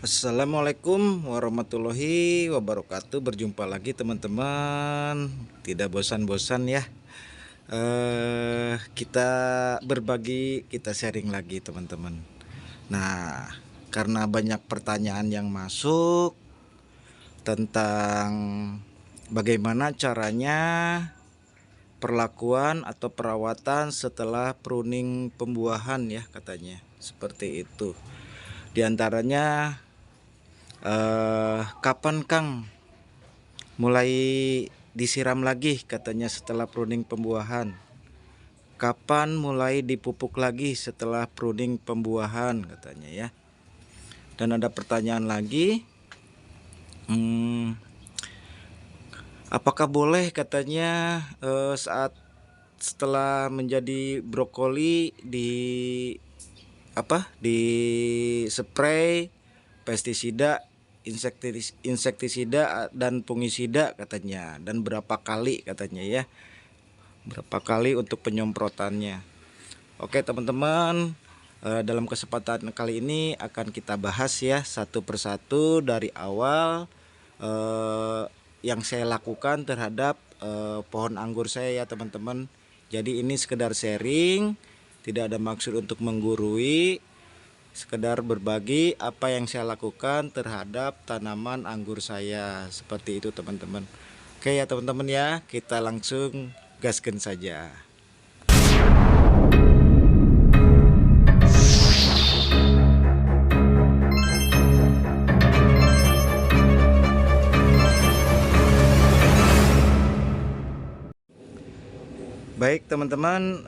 Assalamualaikum warahmatullahi wabarakatuh. Berjumpa lagi teman-teman. Tidak bosan-bosan ya. Kita berbagi, kita sharing lagi teman-teman. Nah, karena banyak pertanyaan yang masuk tentang bagaimana caranya perlakuan atau perawatan setelah pruning pembuahan ya katanya. Seperti itu. Di antaranya kapan Kang mulai disiram lagi katanya setelah pruning pembuahan? Kapan mulai dipupuk lagi setelah pruning pembuahan katanya ya. Dan ada pertanyaan lagi, apakah boleh katanya saat setelah menjadi brokoli di spray pestisida, insektisida dan fungisida katanya, dan berapa kali katanya ya, berapa kali untuk penyemprotannya. Oke teman-teman, dalam kesempatan kali ini akan kita bahas ya satu persatu dari awal yang saya lakukan terhadap pohon anggur saya ya teman-teman. Jadi ini sekedar sharing, tidak ada maksud untuk menggurui, sekedar berbagi apa yang saya lakukan terhadap tanaman anggur saya. Seperti itu teman-teman. Oke ya teman-teman ya, kita langsung gaskan saja. Baik teman-teman,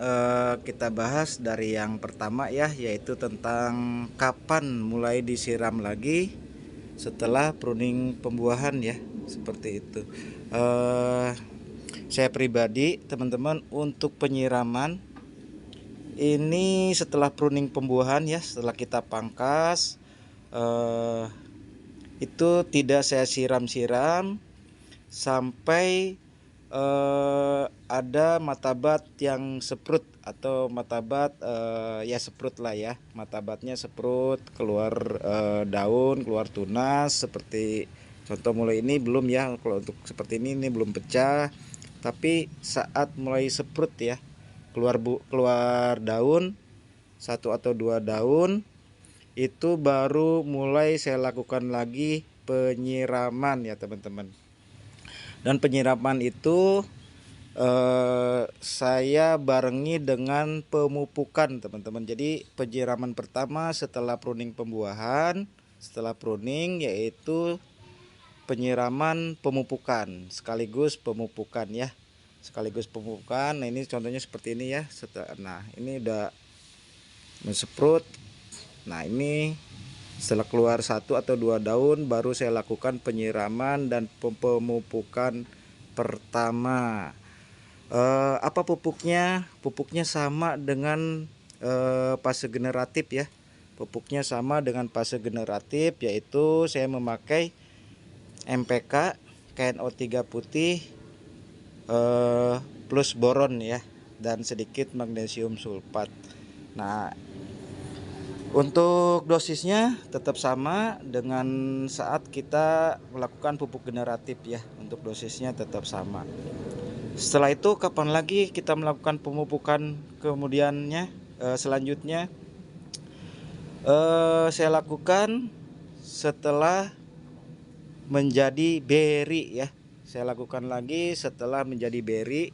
kita bahas dari yang pertama ya, yaitu tentang kapan mulai disiram lagi setelah pruning pembuahan ya, seperti itu. Saya pribadi teman-teman, untuk penyiraman ini setelah pruning pembuahan ya, setelah kita pangkas, itu tidak saya siram-siram sampai ada matabat yang seprut atau matabat ya seprut lah ya, matabatnya seprut, keluar daun, keluar tunas seperti contoh mulai ini belum ya. Kalau untuk seperti ini belum pecah, tapi saat mulai seprut ya, keluar daun satu atau dua daun, itu baru mulai saya lakukan lagi penyiraman ya teman-teman. Dan penyiraman itu saya barengi dengan pemupukan teman-teman. Jadi penyiraman pertama setelah pruning pembuahan, setelah pruning, yaitu penyiraman pemupukan sekaligus pemupukan ya, sekaligus pemupukan. Nah ini contohnya seperti ini ya. Nah ini udah menseprut. Nah ini setelah keluar satu atau dua daun baru saya lakukan penyiraman dan pemupukan pertama. Apa pupuknya? Pupuknya sama dengan fase generatif ya. Pupuknya sama dengan fase generatif, yaitu saya memakai MPK KNO3 putih plus boron ya, dan sedikit magnesium sulfat. Nah, untuk dosisnya tetap sama dengan saat kita melakukan pupuk generatif ya. Untuk dosisnya tetap sama. Setelah itu kapan lagi kita melakukan pemupukan kemudiannya? Selanjutnya saya lakukan setelah menjadi beri ya. Saya lakukan lagi setelah menjadi beri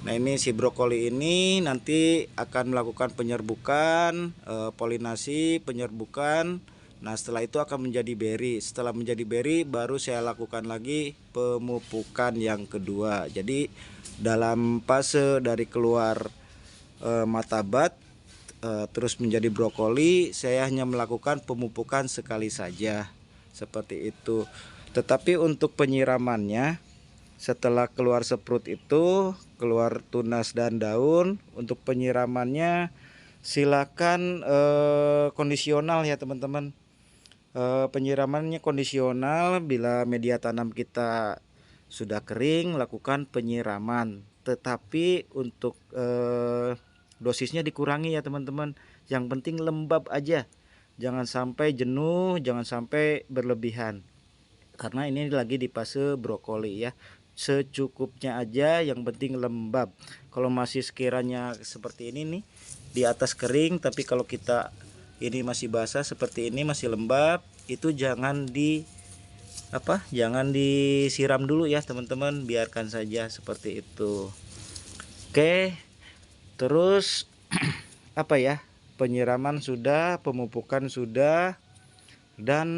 Nah ini si brokoli ini nanti akan melakukan penyerbukan, polinasi, penyerbukan. Nah setelah itu akan menjadi beri. Setelah menjadi beri baru saya lakukan lagi pemupukan yang kedua. Jadi dalam fase dari keluar matabat terus menjadi brokoli, saya hanya melakukan pemupukan sekali saja, seperti itu. Tetapi untuk penyiramannya, setelah keluar seprut itu, keluar tunas dan daun, untuk penyiramannya silakan kondisional ya teman-teman. Penyiramannya kondisional, bila media tanam kita sudah kering lakukan penyiraman. Tetapi untuk dosisnya dikurangi ya teman-teman. Yang penting lembab aja, jangan sampai jenuh, jangan sampai berlebihan, karena ini lagi di fase brokoli ya. Secukupnya aja, yang penting lembab. Kalau masih sekiranya seperti ini nih, di atas kering, tapi kalau kita ini masih basah seperti ini, masih lembab, itu jangan jangan disiram dulu ya teman-teman, biarkan saja seperti itu. Oke, terus penyiraman sudah, pemupukan sudah, dan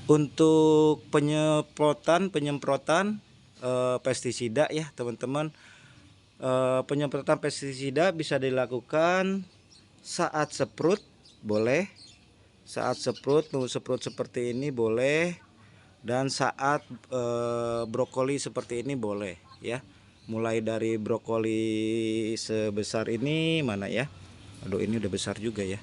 untuk penyemprotan pestisida ya teman-teman. Penyemprotan pestisida bisa dilakukan saat seprut boleh, saat mau seprut seperti ini boleh, dan saat brokoli seperti ini boleh ya. Mulai dari brokoli sebesar ini, mana ya, aduh ini udah besar juga ya.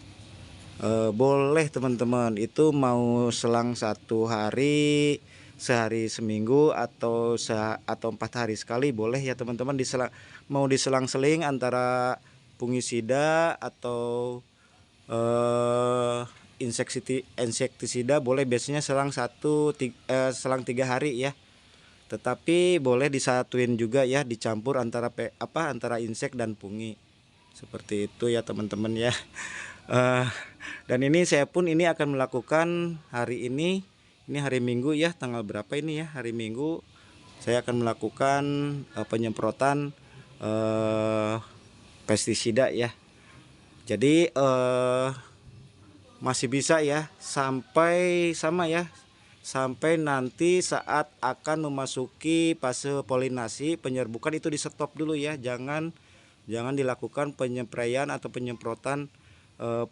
Boleh teman-teman, itu mau selang 1 hari, sehari seminggu, atau 4 hari sekali boleh ya teman-teman. Mau diselang-seling antara fungisida atau insektisida boleh, biasanya selang 3 hari ya. Tetapi boleh disatuin juga ya, dicampur antara insek dan fungi, seperti itu ya teman-teman ya. Dan ini saya pun akan melakukan hari ini hari Minggu ya, tanggal berapa ini ya, hari Minggu saya akan melakukan penyemprotan pestisida ya. Jadi masih bisa ya, sampai nanti saat akan memasuki fase polinasi, penyerbukan itu di stop dulu ya, jangan dilakukan penyempraian atau penyemprotan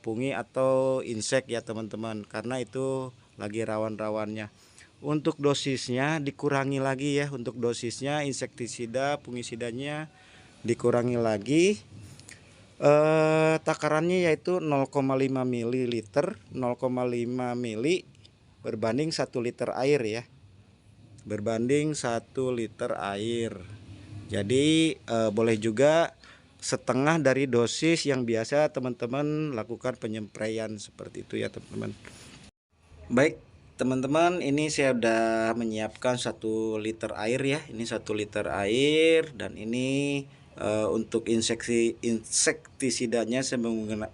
fungi atau insek ya teman-teman, karena itu lagi rawan-rawannya. Untuk dosisnya dikurangi lagi ya, untuk dosisnya insektisida, fungisidanya dikurangi lagi. Takarannya yaitu 0,5 ml, 0,5 mili berbanding 1 liter air ya, berbanding 1 liter air. Jadi boleh juga setengah dari dosis yang biasa teman-teman lakukan penyempraian, seperti itu ya teman-teman. Baik teman-teman, ini saya udah menyiapkan 1 liter air ya, ini 1 liter air, dan ini untuk insektisidanya saya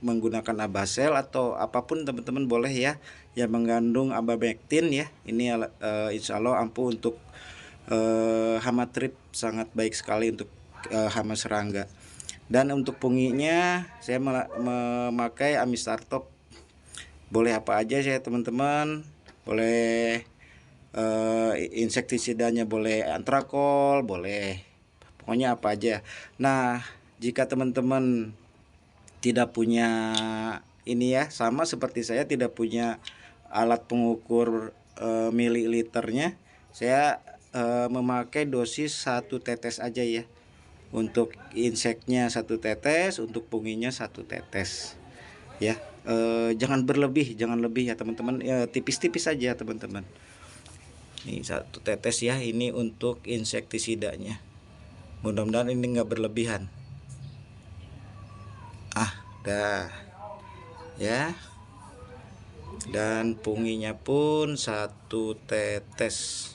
menggunakan Abasel atau apapun teman-teman boleh ya, yang mengandung abamectin ya. Ini insya Allah ampuh untuk hama trip, sangat baik sekali untuk hama serangga. Dan untuk funginya saya memakai Amistartop, boleh apa aja ya teman-teman, boleh insektisidanya boleh antrakol, boleh pokoknya apa aja. Nah, jika teman-teman tidak punya ini ya, sama seperti saya tidak punya alat pengukur mililiternya, saya memakai dosis 1 tetes aja ya. Untuk inseknya 1 tetes, untuk funginya 1 tetes ya. Jangan berlebih, jangan lebih ya teman-teman, tipis-tipis saja teman-teman. Ini 1 tetes ya, ini untuk insektisidanya. Mudah-mudahan ini enggak berlebihan. Dah ya. Dan funginya pun 1 tetes.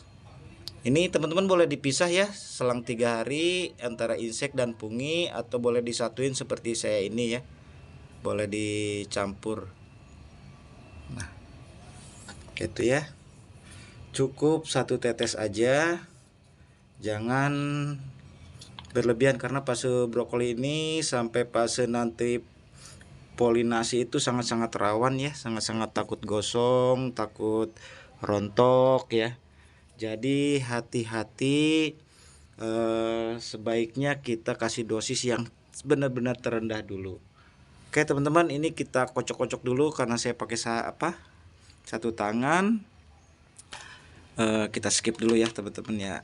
Ini teman-teman boleh dipisah ya, selang 3 hari antara insek dan fungi, atau boleh disatuin seperti saya ini ya, boleh dicampur. Nah, gitu ya, cukup 1 tetes aja, jangan berlebihan, karena fase brokoli ini sampai fase nanti polinasi itu sangat-sangat rawan ya, sangat-sangat takut gosong, takut rontok ya. Jadi hati-hati, sebaiknya kita kasih dosis yang benar-benar terendah dulu. Oke teman-teman, ini kita kocok-kocok dulu karena saya pakai 1 tangan. Kita skip dulu ya teman-teman ya.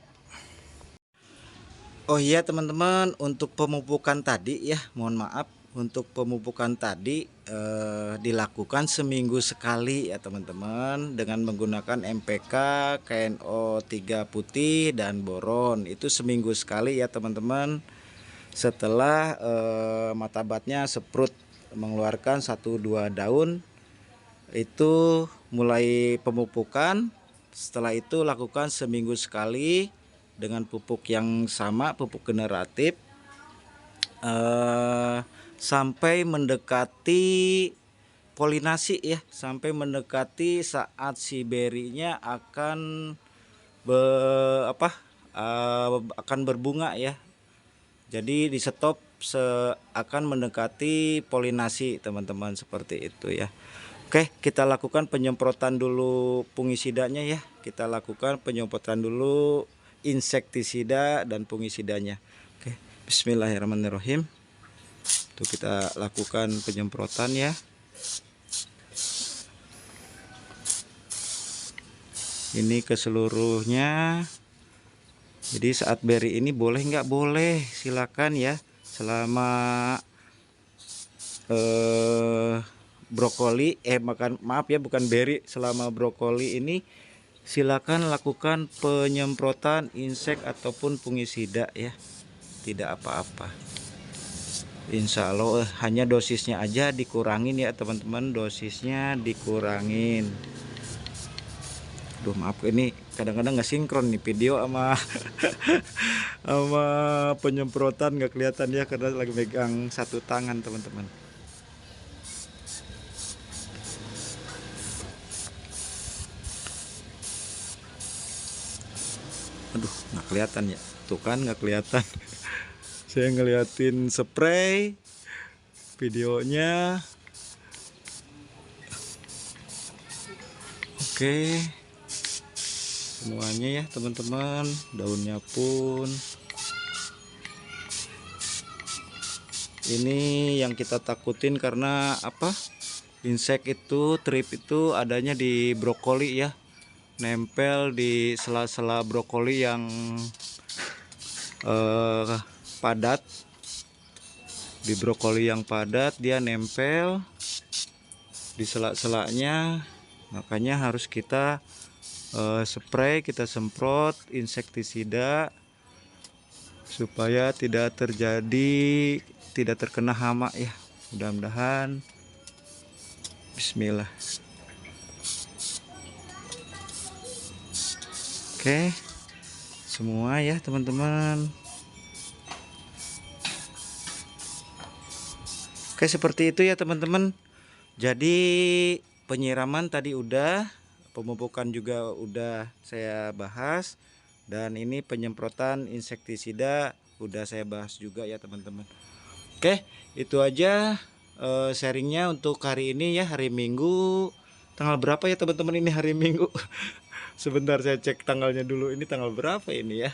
Oh iya teman-teman, untuk pemupukan tadi ya, mohon maaf, untuk pemupukan tadi dilakukan seminggu sekali ya teman-teman, dengan menggunakan MPK, KNO 3 putih dan boron. Itu seminggu sekali ya teman-teman. Setelah matabatnya seprut mengeluarkan 1-2 daun, itu mulai pemupukan. Setelah itu lakukan seminggu sekali dengan pupuk yang sama, pupuk generatif, sampai mendekati polinasi ya, sampai mendekati saat si berinya akan akan berbunga ya. Jadi di stop akan mendekati polinasi teman-teman, seperti itu ya. Oke, kita lakukan penyemprotan dulu fungisidanya ya. Kita lakukan penyemprotan dulu insektisida dan fungisidanya. Oke, bismillahirrahmanirrahim. Tuh kita lakukan penyemprotan ya. Ini ke seluruhnya. Jadi saat beri ini boleh nggak boleh, silakan ya. Selama brokoli maaf ya, bukan beri, selama brokoli ini silakan lakukan penyemprotan insek ataupun fungisida ya, tidak apa-apa. Insya Allah hanya dosisnya aja dikurangin ya teman-teman, dosisnya dikurangin. Duh maaf, ini kadang-kadang nggak sinkron nih video sama sama penyemprotan, nggak kelihatan ya karena lagi megang satu tangan teman-teman. Aduh nggak kelihatan ya, tuh kan nggak kelihatan. Saya ngeliatin spray videonya. Oke, semuanya ya teman-teman, daunnya pun ini yang kita takutin karena apa, insek itu, trip itu adanya di brokoli ya, nempel di sela-sela brokoli yang padat. Di brokoli yang padat dia nempel di sela-selanya, makanya harus kita spray, kita semprot insektisida supaya tidak terkena hama ya. Mudah-mudahan. Bismillah. Oke, semua ya teman-teman. Oke, seperti itu ya teman-teman. Jadi penyiraman tadi udah, pemupukan juga udah saya bahas, dan ini penyemprotan insektisida udah saya bahas juga ya teman-teman. Oke, itu aja sharingnya untuk hari ini ya, hari Minggu. Tanggal berapa ya teman-teman ini, hari Minggu? Sebentar saya cek tanggalnya dulu, ini tanggal berapa ini ya.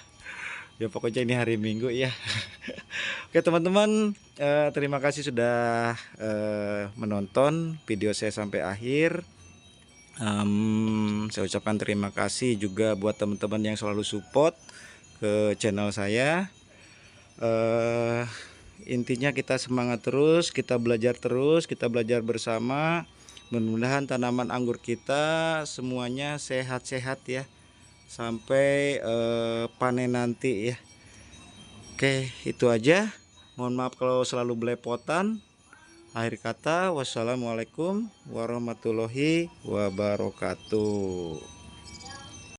Ya pokoknya ini hari Minggu ya. Oke teman-teman, terima kasih sudah menonton video saya sampai akhir. Saya ucapkan terima kasih juga buat teman-teman yang selalu support ke channel saya. Intinya kita semangat terus, kita belajar bersama. Mudah-mudahan tanaman anggur kita semuanya sehat-sehat ya, sampai panen nanti ya. Oke, itu aja. Mohon maaf kalau selalu belepotan. Akhir kata, wassalamualaikum warahmatullahi wabarakatuh.